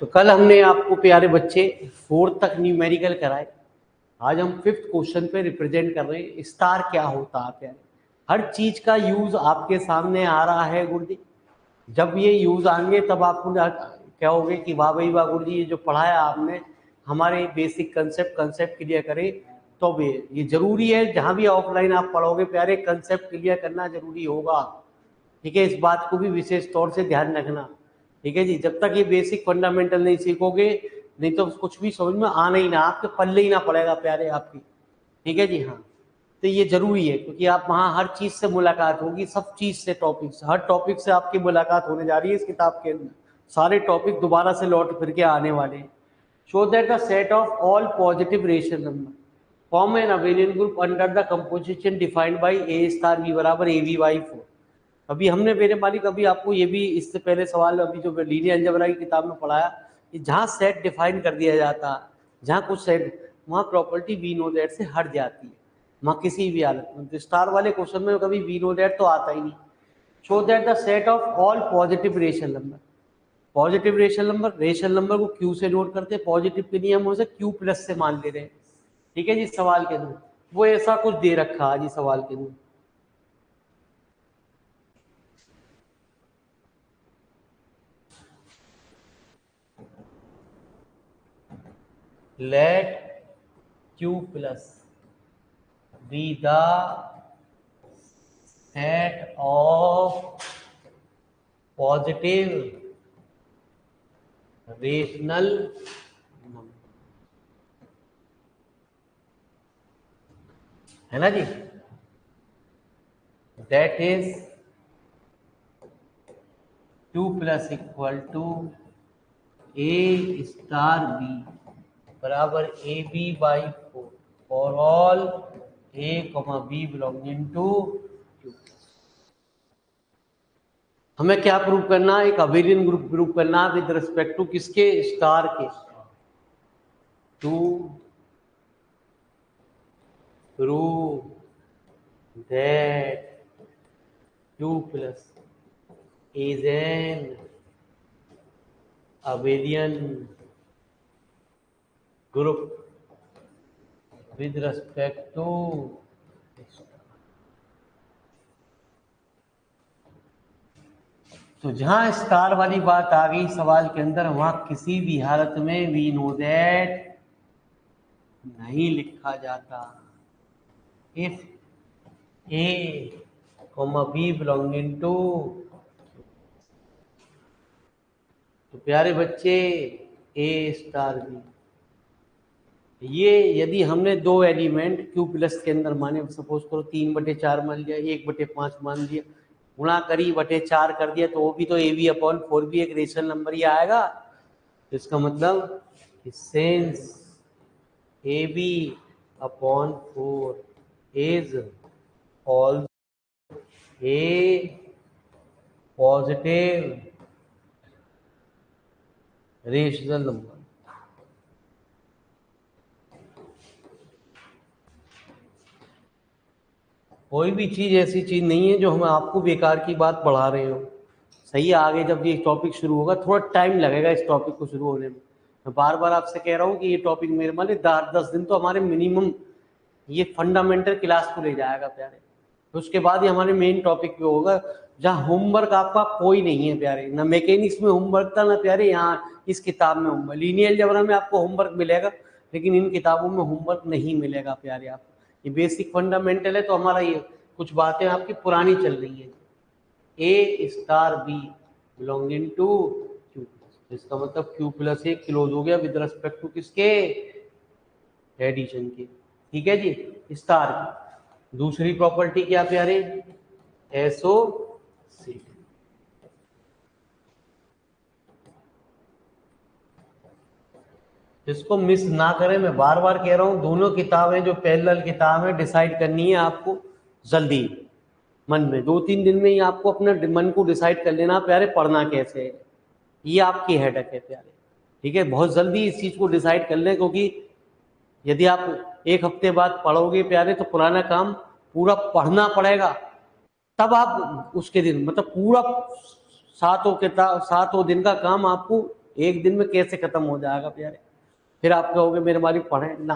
तो कल हमने आपको प्यारे बच्चे 4th तक न्यूमेरिकल कराए। आज हम 5th क्वेश्चन पे रिप्रेजेंट कर रहे हैं स्टार क्या होता है प्यारे। हर चीज का यूज आपके सामने आ रहा है गुरुजी। जब ये यूज आएंगे तब आपको कहोगे कि वाह भाई वाह गुरुजी, ये जो पढ़ाया आपने हमारे बेसिक कंसेप्ट क्लियर करे। तो ये जरूरी है, जहां भी ऑफलाइन आप पढ़ोगे प्यारे कंसेप्ट क्लियर करना जरूरी होगा। ठीक है, इस बात को भी विशेष तौर से ध्यान रखना। ठीक है जी, जब तक ये बेसिक फंडामेंटल नहीं सीखोगे नहीं तो कुछ भी समझ में आना ही ना, आपके पल्ले ही ना पड़ेगा प्यारे आपकी। ठीक है जी हाँ, तो ये जरूरी है क्योंकि आप वहाँ हर चीज से मुलाकात होगी, सब चीज से टॉपिक से, हर टॉपिक से आपकी मुलाकात होने जा रही है इस किताब के अंदर। सारे टॉपिक दोबारा से लौट फिर के आने वाले हैं। Show that the set of all positive rational number form an abelian group under the composition defined by a star b बराबर ए बी बाई 4। अभी हमने मेरे मालिक अभी आपको ये भी इससे पहले सवाल अभी जो लीनियर अलजेब्रा की किताब में पढ़ाया कि जहाँ सेट डिफाइन कर दिया जाता है, जहाँ कुछ सेट, वहाँ प्रॉपर्टी वी नो दैट से हट जाती है, वहाँ किसी भी हालत में। तो स्टार वाले क्वेश्चन में कभी वी नो दैट तो आता ही नहीं। Show that the set of all positive rational number, positive rational number को क्यू से नोट करते हैं, पॉजिटिव के लिए हम उसे क्यू प्लस से मान ले रहे हैं। ठीक है जी, सवाल के अंदर वो ऐसा कुछ दे रखा है जी सवाल के अंदर। let q plus be the set of positive rational number, है ना जी। that is q plus equal to a star b बराबर a b by 4 for all a comma B belonging to Q. हमें क्या प्रूव करना है? एक abelian group prove करना है विद रिस्पेक्ट टू किसके? स्टार के। To prove that Q plus is an abelian group with respect to, तो जहां स्टार वाली बात आ गई सवाल के अंदर, वहां किसी भी हालत में वी नो दैट नहीं लिखा जाता। If a comma B belonging to, तो प्यारे बच्चे ए स्टार बी, ये यदि हमने दो एलिमेंट क्यू प्लस के अंदर माने, सपोज करो 3/4 मान लिया, 1/5 मान लिया, गुणा करी 4 कर दिया, तो वो भी तो ए बी अपॉन 4 भी एक रेशनल नंबर ही आएगा। इसका मतलब since a b upon 4 is all a positive rational number. कोई भी चीज ऐसी चीज नहीं है जो हम आपको बेकार की बात पढ़ा रहे हो। सही है, आगे जब ये टॉपिक शुरू होगा थोड़ा टाइम लगेगा इस टॉपिक को शुरू होने में। मैं बार बार आपसे कह रहा हूँ कि ये टॉपिक मेरे मान 10 दिन तो हमारे मिनिमम ये फंडामेंटल क्लास को ले जाएगा प्यारे। तो उसके बाद ही हमारे मेन टॉपिक पे होगा, जहाँ होमवर्क आपका कोई नहीं है प्यारे। ना मैकेनिक्स में होमवर्क था ना प्यारे यहाँ इस किताब में होमवर्क। लीनियर अलजेब्रा में आपको होमवर्क मिलेगा, लेकिन इन किताबों में होमवर्क नहीं मिलेगा प्यारे आपको। ये बेसिक फंडामेंटल है, तो हमारा ये कुछ बातें आपकी पुरानी चल रही है। A star B belonging to Q, इसका मतलब क्यू प्लस ए क्लोज हो गया विद रिस्पेक्ट टू किसके? एडिशन के। ठीक है जी, स्टार की दूसरी प्रॉपर्टी क्या प्यारे? एसओ सी। इसको मिस ना करें, मैं बार बार कह रहा हूं, दोनों किताबें जो पैरेलल किताब है डिसाइड करनी है आपको जल्दी मन में। 2-3 दिन में ही आपको अपने मन को डिसाइड कर लेना प्यारे पढ़ना कैसे है, ये आपकी हेडेक है प्यारे। ठीक है, बहुत जल्दी इस चीज को डिसाइड कर लें, क्योंकि यदि आप एक हफ्ते बाद पढ़ोगे प्यारे तो पुराना काम पूरा पढ़ना पड़ेगा, तब आप उसके दिन मतलब पूरा 7 दिन का काम आपको एक दिन में कैसे खत्म हो जाएगा प्यारे? फिर आप कहोगे मेरे बारे में पढ़े ना,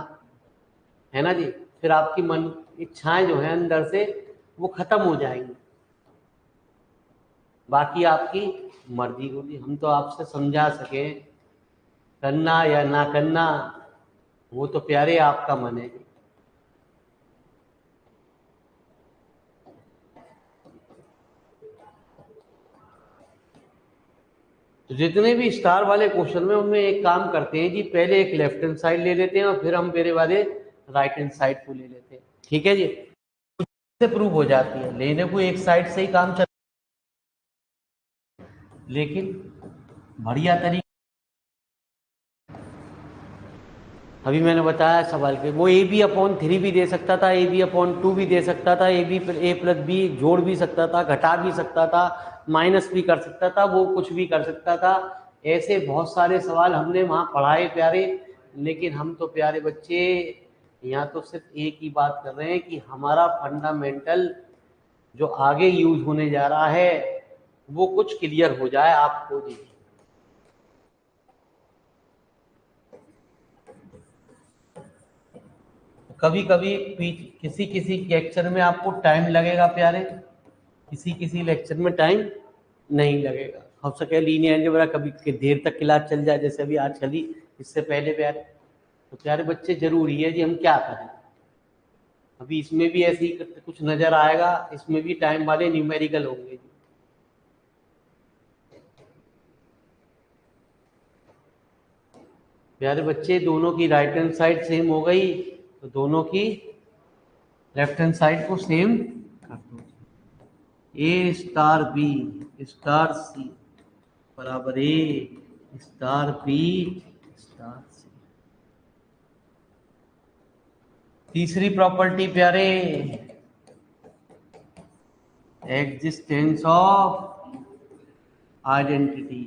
है ना जी? फिर आपकी मन इच्छाएं जो है अंदर से वो खत्म हो जाएंगी। बाकी आपकी मर्जी होगी, हम तो आपसे समझा सके, करना या ना करना वो तो प्यारे आपका मन है। तो जितने भी स्टार वाले क्वेश्चन में उनमें एक काम करते हैं जी, पहले एक लेफ्ट हैंड साइड ले लेते हैं और फिर हम मेरे वाले राइट हैंड साइड को ले लेते हैं। ठीक है जी, से प्रूव हो जाती है, लेने को एक साइड से ही काम चल, लेकिन बढ़िया तरीके, अभी मैंने बताया सवाल के, वो ए बी अपॉन 3 भी दे सकता था, ए बी अपॉन 2 भी दे सकता था, ए प्लस बी जोड़ भी सकता था, घटा भी सकता था, माइनस भी कर सकता था, वो कुछ भी कर सकता था। ऐसे बहुत सारे सवाल हमने वहाँ पढ़ाए प्यारे। लेकिन हम तो प्यारे बच्चे यहाँ तो सिर्फ एक ही बात कर रहे हैं कि हमारा फंडामेंटल जो आगे यूज होने जा रहा है वो कुछ क्लियर हो जाए आपको जी। कभी कभी किसी किसी लेक्चर में आपको टाइम लगेगा प्यारे, किसी किसी लेक्चर में टाइम नहीं लगेगा। हो सके लीनियर अलजेब्रा कभी देर तक क्लास चल जाए, जैसे अभी आज चली, इससे पहले प्यारे। तो प्यारे बच्चे जरूरी है जी, हम क्या करें? अभी इसमें भी ऐसे ही कुछ नजर आएगा, इसमें भी टाइम वाले न्यूमेरिकल होंगे जी। प्यारे बच्चे दोनों की राइट हैंड साइड सेम हो गई, तो दोनों की लेफ्ट हैंड साइड को सेम कर दो। ए स्टार बी स्टार सी बराबर ए स्टार बी स्टार सी। तीसरी प्रॉपर्टी प्यारे, एग्जिस्टेंस ऑफ आइडेंटिटी।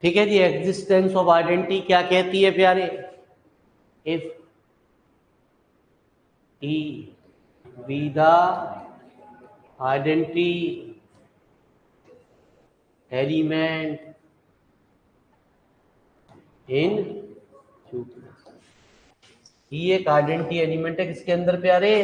ठीक है जी, एग्जिस्टेंस ऑफ आइडेंटिटी क्या कहती है प्यारे? If E be the identity element in ये एक आइडेंटिटी एलिमेंट है किसके अंदर प्यारे?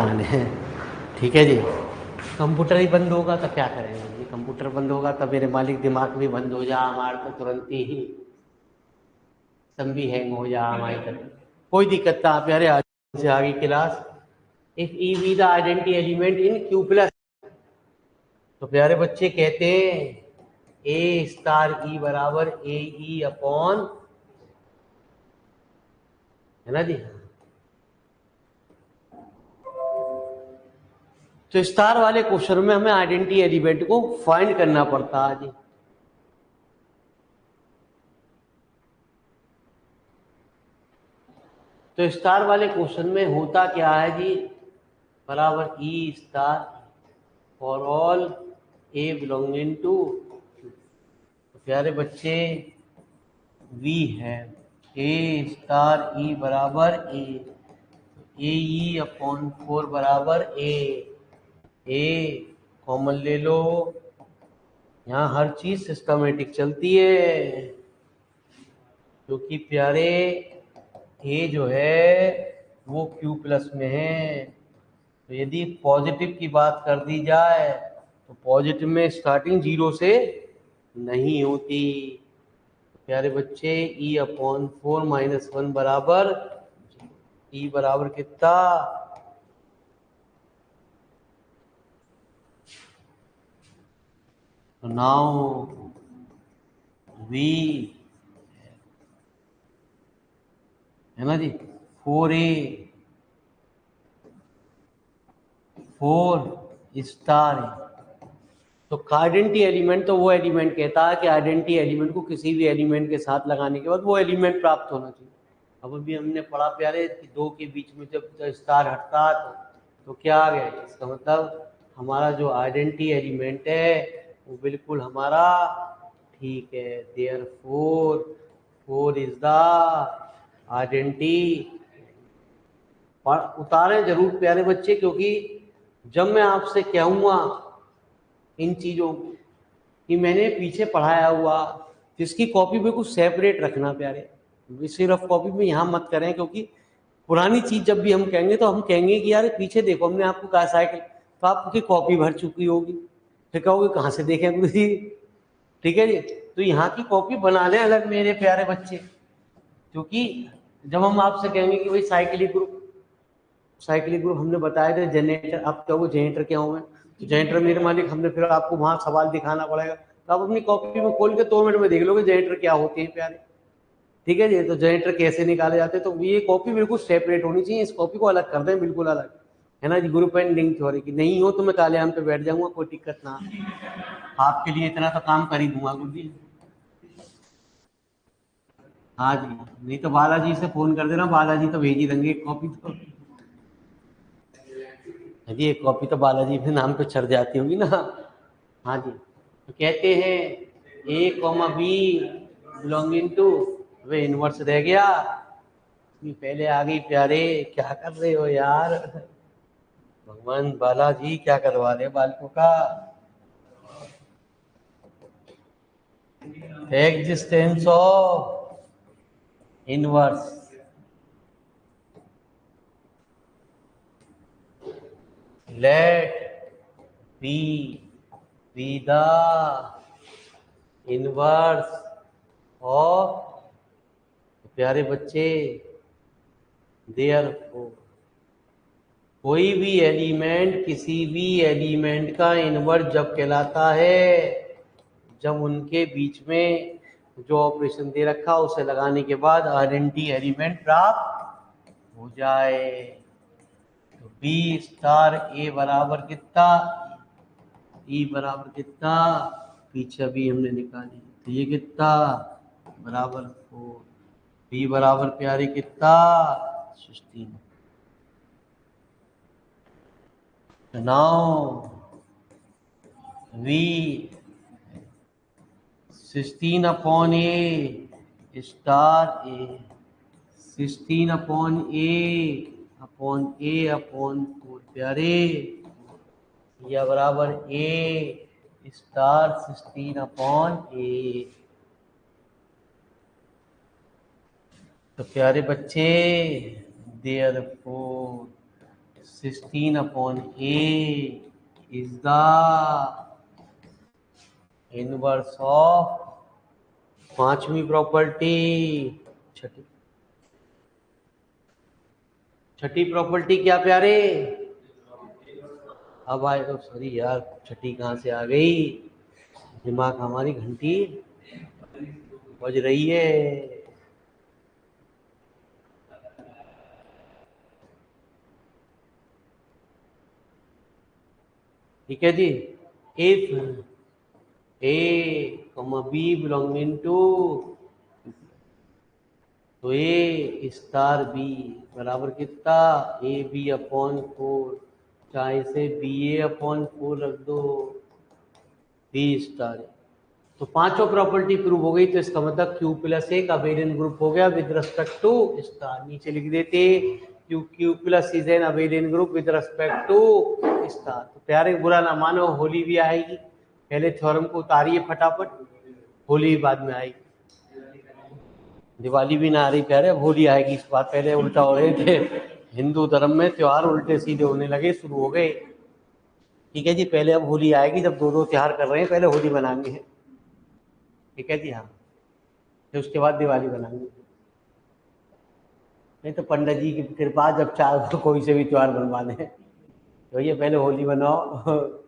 है। ठीक है जी। कंप्यूटर ही बंद होगा तो क्या करेंगे जी, कंप्यूटर बंद होगा तो मेरे मालिक दिमाग भी बंद हो जा हमारे तो तुरंत ही सब भी हैंग हो जा हमारी तरह। कोई दिक्कत ना प्यारे, आज से आगे class if E be the identity element in Q plus, तो प्यारे बच्चे कहते हैं ए स्टार ई बराबर ए ई अपॉन, है ना जी। तो स्टार वाले क्वेश्चन में हमें आइडेंटिटी एलिमेंट को फाइंड करना पड़ता है जी। तो स्टार वाले क्वेश्चन में होता क्या है जी, बराबर e star for all A belonging to, तो प्यारे बच्चे वी है ए स्टार ई बराबर ए ई अपॉन 4 बराबर ए कॉमन ले लो, यहाँ हर चीज सिस्टमेटिक चलती है क्योंकि प्यारे ए जो है वो क्यू प्लस में है। तो यदि पॉजिटिव की बात कर दी जाए तो पॉजिटिव में स्टार्टिंग 0 से नहीं होती। प्यारे बच्चे ई अपॉन 4 माइनस 1 बराबर ई बराबर कितना, तो नाउ वी है ना जी 4 स्टार है। तो आइडेंटिटी एलिमेंट तो वो एलिमेंट कहता है कि आइडेंटिटी एलिमेंट को किसी भी एलिमेंट के साथ लगाने के बाद वो एलिमेंट प्राप्त होना चाहिए। अब अभी हमने पढ़ा प्यारे कि दो के बीच में जब स्टार हटता तो क्या आ गया, इसका मतलब हमारा जो आइडेंटिटी एलिमेंट है वो बिल्कुल हमारा ठीक है। Therefore 4 is the identity. उतारे जरूर प्यारे बच्चे, क्योंकि जब मैं आपसे कहूँगा इन चीज़ों कि मैंने पीछे पढ़ाया हुआ, जिसकी कॉपी बिल्कुल सेपरेट रखना प्यारे, सिर्फ कॉपी में यहाँ मत करें, क्योंकि पुरानी चीज़ जब भी हम कहेंगे तो हम कहेंगे कि यार पीछे देखो हमने आपको कहा साइकिल, तो आपकी कॉपी भर चुकी होगी, फिर कहोगे कहाँ से देखें गुरु जी। ठीक है जी। तो यहाँ की कॉपी बना लें अलग मेरे प्यारे बच्चे, क्योंकि जब हम आपसे कहेंगे कि भाई साइक्लिक ग्रुप हमने बताया था जनरेटर, आप कहोगे जनरेटर क्या हुए, तो जनरेटर मेरे मालिक हमने फिर आपको वहां सवाल दिखाना पड़ेगा, तो आप अपनी कॉपी में खोल के 2 मिनट में देख लोगे जनरेटर क्या होते हैं प्यारे। ठीक है जी। तो जनरेटर कैसे निकाले जाते हैं, तो ये कॉपी बिल्कुल सेपरेट होनी चाहिए, इस कॉपी को अलग कर दें बिल्कुल अलग, है ना जी। ग्रुप एंड लिंक थ्योरी की नहीं हो तो मैं काले आम पे बैठ जाऊंगा, कोई दिक्कत ना, आपके लिए इतना तो काम कर ही दूंगा गुरु जी। हाँ जी, नहीं तो बालाजी से फोन कर देना, बालाजी तो भेज ही देंगे कॉपी तो। जी एक कॉपी तो बालाजी के नाम पे चढ़ जाती होगी ना। हाँ जी। तो कहते हैं A comma B belonging to, वे इनवर्स रह गया, पहले आ गई प्यारे, क्या कर रहे हो यार, भगवान बालाजी क्या करवा रहे बालकों का। Existence of inverse, let b the inverse of, प्यारे बच्चे देयरफॉर कोई भी एलिमेंट किसी भी एलिमेंट का इनवर्स जब कहलाता है जब उनके बीच में जो ऑपरेशन दे रखा उसे लगाने के बाद आइडेंटिटी एलिमेंट प्राप्त हो जाए। तो बी स्टार ए बराबर कितना, ई बराबर कितना, पीछे भी हमने निकाली, तो ये कितना बराबर 4, बी बराबर प्यारे कितना 16। Now we 16 upon a star a, 16 upon 4 प्यारे, या बराबर ए स्टार 16 अपॉन ए। तो प्यारे बच्चे therefore 16/A is the inverse of पांचवी प्रॉपर्टी। छठी छठी प्रॉपर्टी क्या प्यारे? अब आए तो सॉरी यार, छठी कहाँ से आ गई? दिमाग हमारी घंटी बज रही है। ठीक है जी। If A B belonging to, तो ए स्टार बी बराबर कितना? ए बी अपॉन 4, चाहे से बी ए अपॉन 4 रख दो, बी स्टार ए। तो पांचों प्रॉपर्टी प्रूव हो गई, तो इसका मतलब क्यू प्लस एक अबेलियन ग्रुप हो गया विद रिस्पेक्ट टू स्टार। नीचे लिख देते Q plus is an abelian group with respect to star. तो प्यारे बुरा ना मानो, होली भी आएगी, पहले थ्योरम को उतारिए फटाफट, होली बाद में आएगी। दिवाली भी ना आ रही प्यारे, अब होली आएगी। इस बार पहले उल्टा हो रहे थे, हिंदू धर्म में त्योहार उल्टे सीधे होने लगे, शुरू हो गए। ठीक है जी, पहले अब होली आएगी, जब दो दो त्योहार कर रहे हैं, पहले होली मनाएंगे। ठीक है जी, हाँ, फिर उसके बाद दिवाली बनाएंगे। नहीं तो पंडित जी की कृपा, जब चार कोई से भी त्योहार बनवा दें, तो ये पहले होली बनाओ।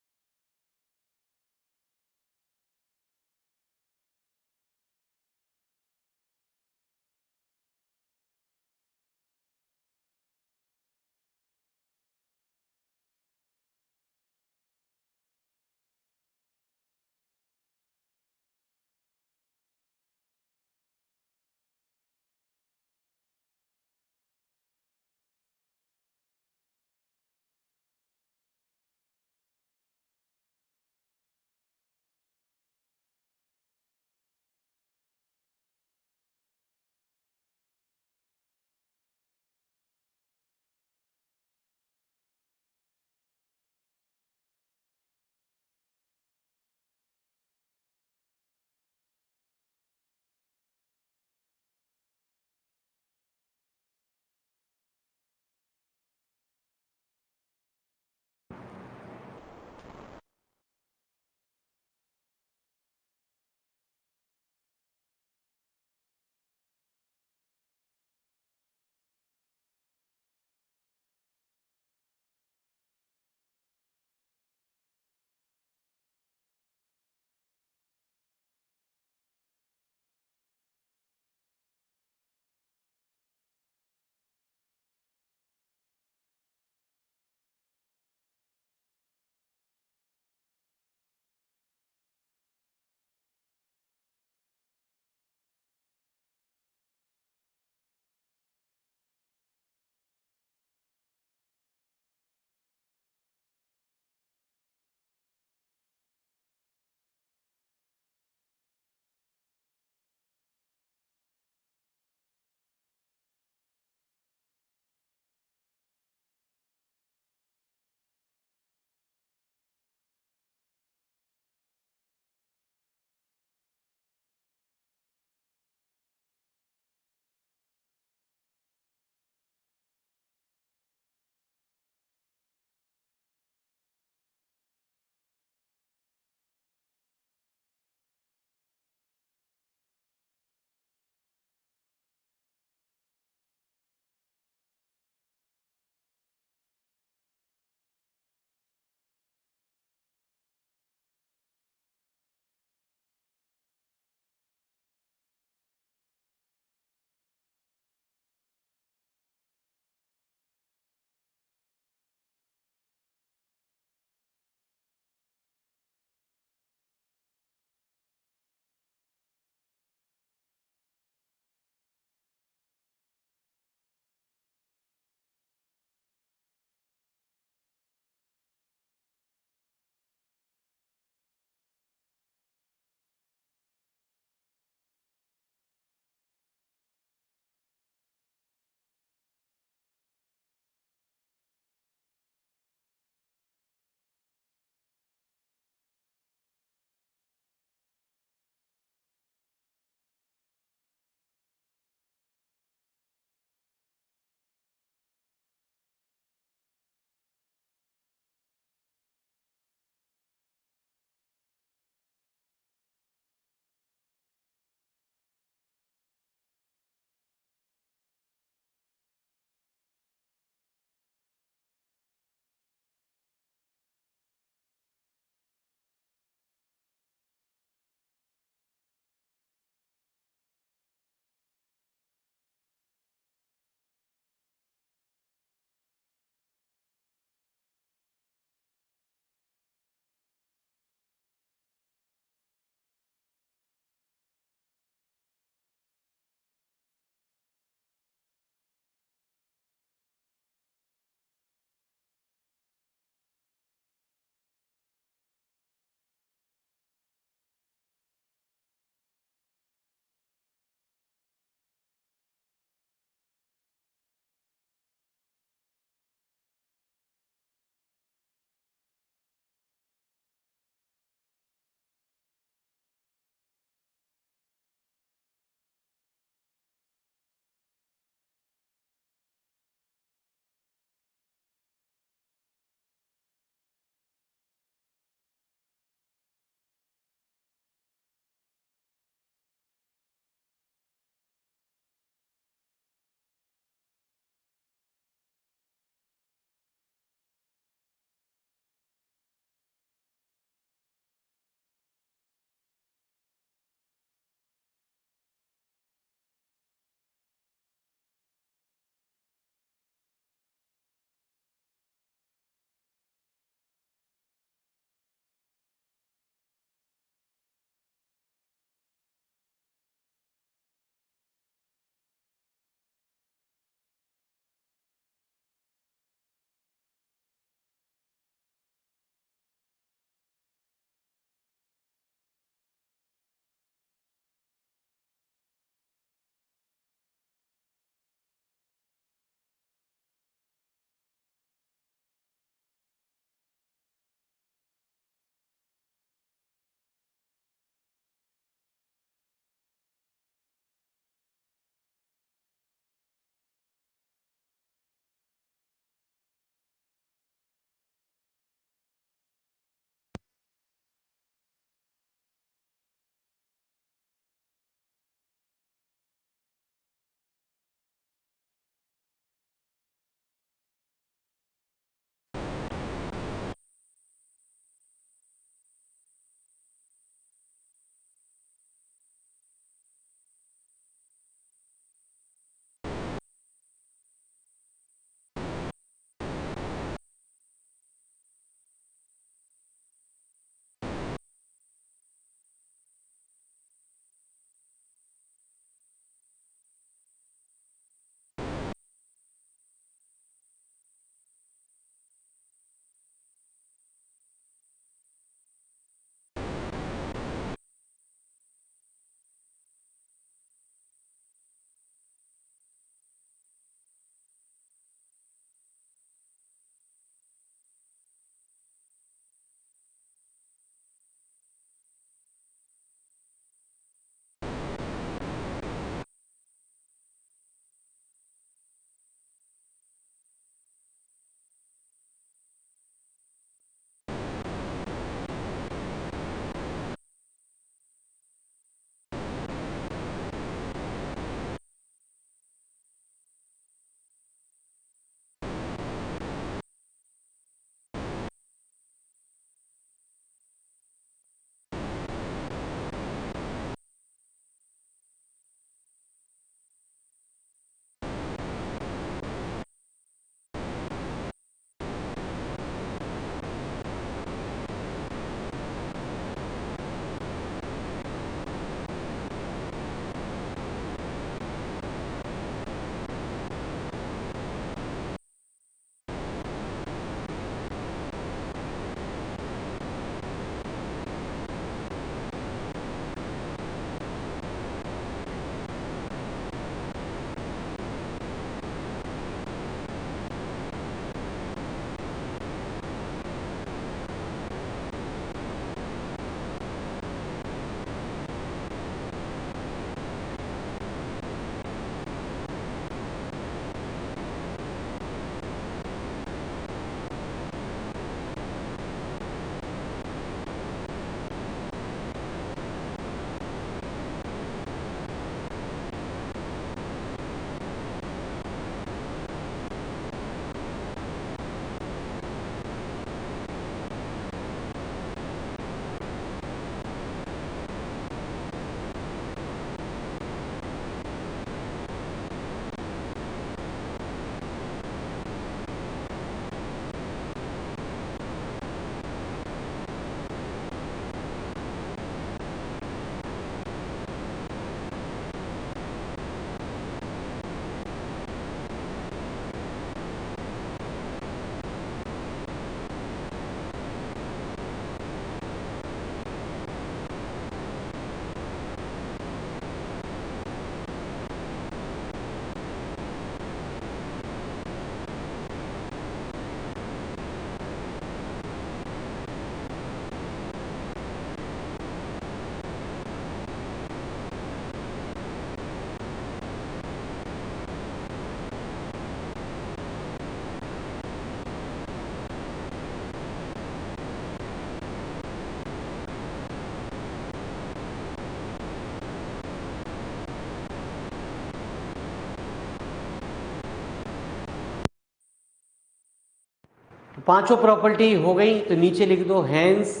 पांचों प्रॉपर्टी हो गई, तो नीचे लिख दो hence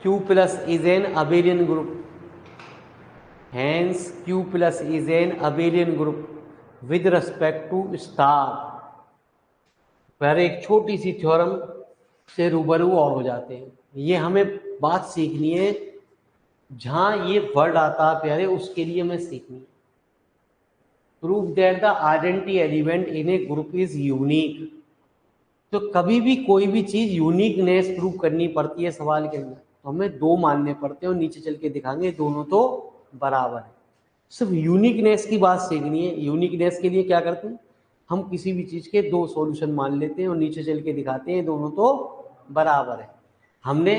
Q plus is an abelian group, hence Q plus is an abelian group with respect to star. पर एक छोटी सी थ्योरम से रूबरू और हो जाते हैं। ये हमें बात सीखनी है, जहां ये वर्ड आता है प्यारे उसके लिए हमें सीखनी है। Prove that the identity element in A group is unique. तो कभी भी कोई भी चीज यूनिकनेस प्रूव करनी पड़ती है सवाल के अंदर, तो हमें दो मानने पड़ते हैं और नीचे चल के दिखाएंगे दोनों तो बराबर है। सिर्फ यूनिकनेस की बात सीखनी है। यूनिकनेस के लिए क्या करते हैं, हम किसी भी चीज के दो सॉल्यूशन मान लेते हैं और नीचे चल के दिखाते हैं दोनों तो बराबर है। हमने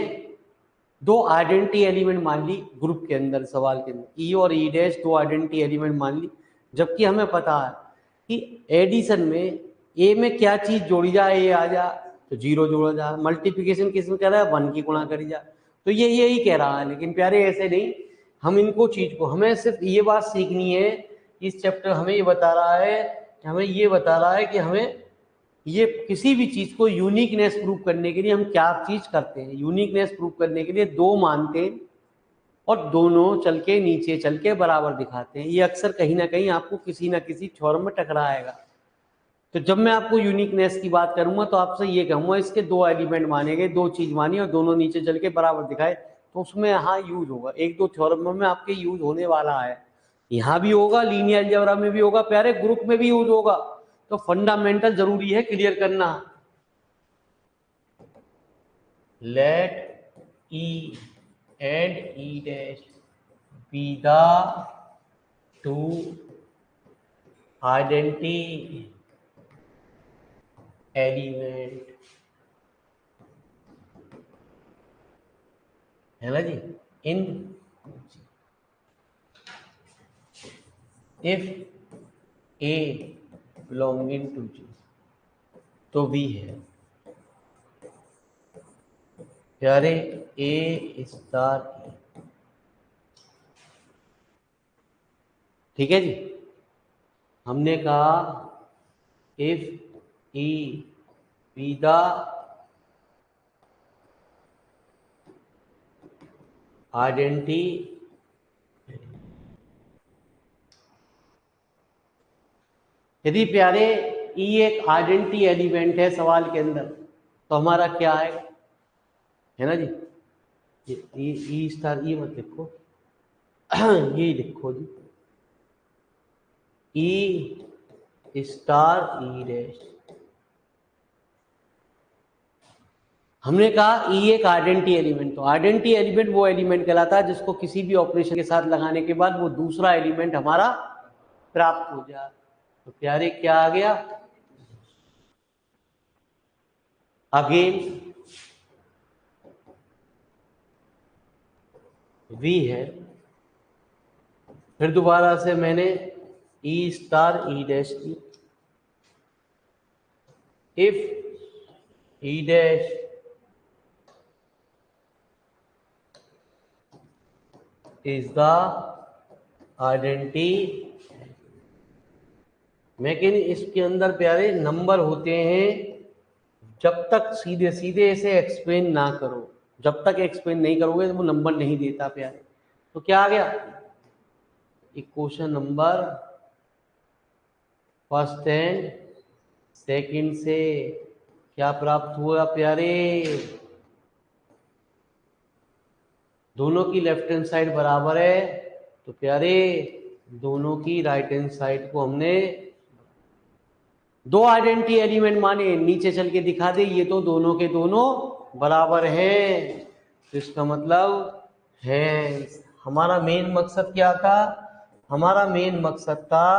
दो आइडेंटिटी एलिमेंट मान ली ग्रुप के अंदर, सवाल के अंदर ई और ई डैश दो आइडेंटिटी एलिमेंट मान ली, जबकि हमें पता है कि एडिशन में ए में क्या चीज जोड़ी जाए ए आ जा तो जीरो जोड़ा जा, मल्टीप्लिकेशन किस में कह रहा है 1 की गुणा करी जा, तो ये यही कह रहा है। लेकिन प्यारे ऐसे नहीं, हम इनको चीज को हमें सिर्फ ये बात सीखनी है। इस चैप्टर हमें ये बता रहा है कि हमें ये किसी भी चीज को यूनिकनेस प्रूव करने के लिए हम क्या चीज करते हैं। यूनिकनेस प्रूव करने के लिए दो मानते हैं और दोनों चल के नीचे चल के बराबर दिखाते हैं। ये अक्सर कहीं ना कहीं आपको किसी ना किसी थ्योरम में टकराएगा। तो जब मैं आपको यूनिकनेस की बात करूंगा तो आपसे ये कहूंगा इसके दो एलिमेंट माने गए, दो चीज मानी और दोनों नीचे चल के बराबर दिखाए, तो उसमें यहाँ यूज होगा। एक दो थ्योरम में आपके यूज होने वाला है, यहाँ भी होगा, लीनियर अलजेब्रा में भी होगा, प्यारे ग्रुप में भी यूज होगा। तो फंडामेंटल जरूरी है क्लियर करना। Let e and e dash be the two identity element, है ना जी, इन if A belonging to G, तो भी है प्यारे ए स्टार, ठीक है जी। हमने कहा if E be the identity, यदि प्यारे ई एक आइडेंटिटी एलिमेंट है सवाल के अंदर, तो हमारा क्या आएगा, है ना जी। ये ई स्टार ई मत लिखो ये लिखो जी ई स्टार ई डैश। हमने कहा ई एक आइडेंटिटी एलिमेंट, तो आइडेंटिटी एलिमेंट वो एलिमेंट कहलाता है जिसको किसी भी ऑपरेशन के साथ लगाने के बाद वो दूसरा एलिमेंट हमारा प्राप्त हो जाए। तो प्यारे क्या आ गया, अगेन वी है, फिर दोबारा से मैंने ई स्टार ई डैश की, if E dash is the identity, लेकिन इसके अंदर प्यारे नंबर होते हैं, जब तक सीधे सीधे इसे एक्सप्लेन ना करो, जब तक एक्सप्लेन नहीं करोगे तो वो नंबर नहीं देता प्यारे। तो क्या आ गया, equation number first and second से क्या प्राप्त हुआ प्यारे, दोनों की लेफ्ट हैंड साइड बराबर है, तो प्यारे दोनों की राइट हैंड साइड को हमने दो आइडेंटिटी एलिमेंट माने, नीचे चल के दिखा दे ये तो दोनों के दोनों बराबर हैं, तो इसका मतलब है। हमारा मेन मकसद क्या था, हमारा मेन मकसद था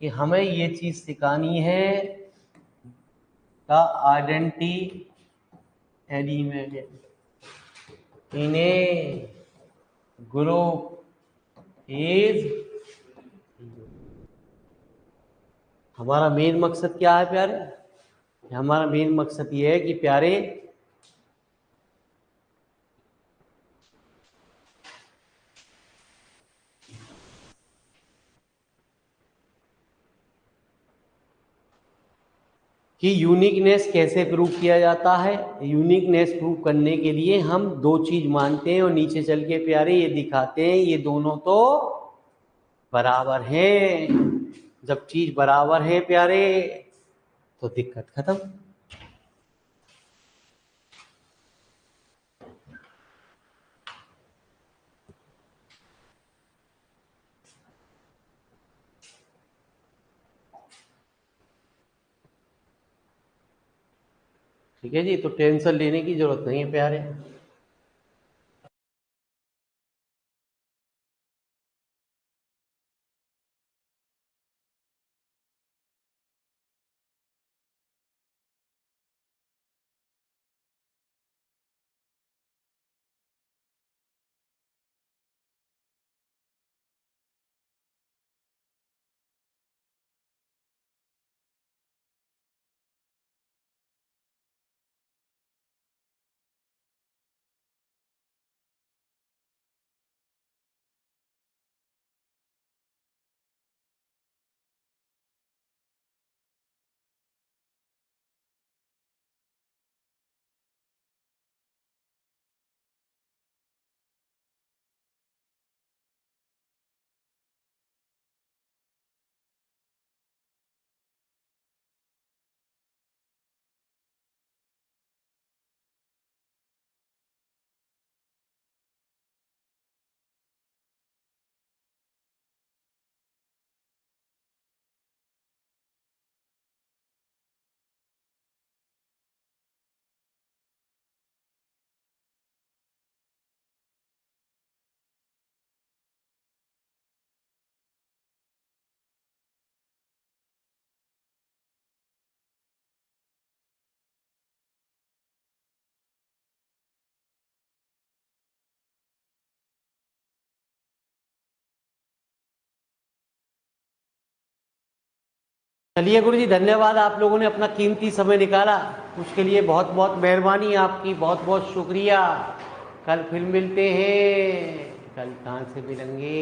कि हमें ये चीज सिखानी है, the identity element in A group is, हमारा मेन मकसद क्या है प्यारे, हमारा मेन मकसद ये है कि प्यारे कि यूनिकनेस कैसे प्रूव किया जाता है। यूनिकनेस प्रूव करने के लिए हम दो चीज मानते हैं और नीचे चल के प्यारे ये दिखाते हैं ये दोनों तो बराबर हैं। जब चीज बराबर है प्यारे तो दिक्कत खत्म। ठीक है जी, तो टेंशन लेने की जरूरत नहीं है प्यारे। चलिए गुरु जी, धन्यवाद, आप लोगों ने अपना कीमती समय निकाला, उसके लिए बहुत बहुत मेहरबानी आपकी, बहुत बहुत शुक्रिया। कल फिर मिलते हैं। कल कहाँ से मिलेंगे?